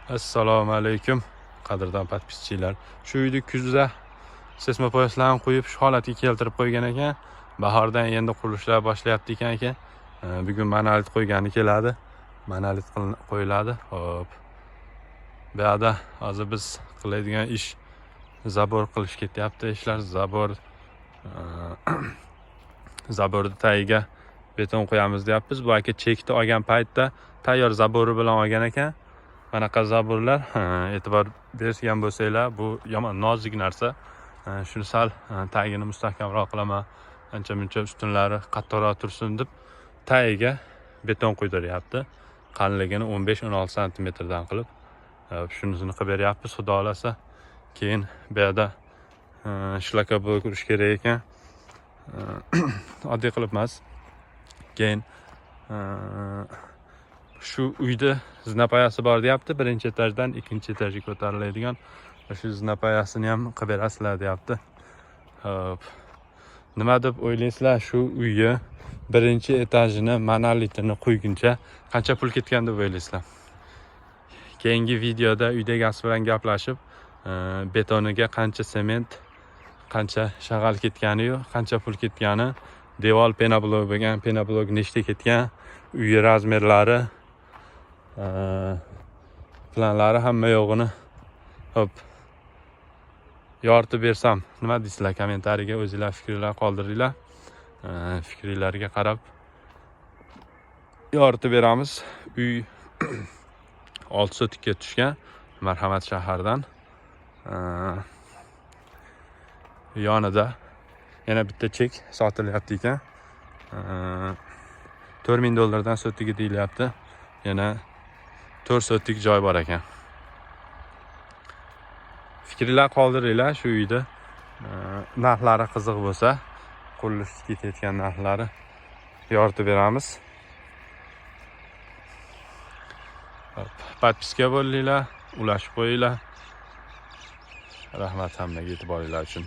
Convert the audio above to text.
Assalomu alaykum qadrdon podpischilar. Shu uyni kuzda seysmopoyaslarni qo'yib shu holatga keltirib qo'ygan ekan. Bahordan endi qurilishlar boshlayapti ekan. Bugun monolit qo'ygani keladi. Monolit qo'yiladi. Hop. Bu yerda hozir biz qiladigan ish zabor qilish ketyapti. Ishlar zaborni tagiga beton qo'yamiz deyapmiz. Bu aka chekni olgan paytda tayyor zabori bilan olgan ekan. Qanaqa zaborlar e'tibor bergan bo'lsanglar, bu yomon nozik narsa. Shuni sal tagini mustahkamroq qilaman, ancha-muncha ustunlari qattiqroq tursin deb tagiga beton quydiryapti. Qalinligini 15-16 cm dan qilib, shunisini qilib beryapmiz. Xudo xolasa keyin bu yerda shlaka blok urish kerak ekan. Oddiy qilib emas. Keyin shu uyda zinapoyasi bor deyapti. Birinchi etajdan ikkinchi etajga ko'tariladigan shu zinapoyasini ham qilib berasizlar deyapti. Hop. Nima deb o'ylaysizlar, shu uyni birinchi etajini monolitini qo'yguncha qancha pul ketgan deb o'ylaysizlar? Keyingi videoda uyda egasi bilan gaplashib, betoniga qancha sement, qancha shag'al ketgani-yu, qancha pul ketgani, devor penoblok bo'lgan, penoblok nechta ketgan, uy razmerlari, planlari hamma yo'g'ini hop yoritib bersam, nima deysizlar? Kommentariyaga o'zingizlar fikringizni qoldiringlar. Fikringizni qarab yoritib beramiz. Uy 6 sotikka tushgan, Marhamat shahardan. Yonida yana bitta chek sotilyapti ekan. $4000 sotiga deyilyapti. Yana 4 sotik joy bor ekan. Fikringizni qoldiringlar shu uyda. Narxlari qiziq bo'lsa, qurilishga ketayotgan narxlari yoritib beramiz. Podpiska bo'linglar, ulashib qo'yinglar. Rahmat hammaga e'tiboringlar uchun.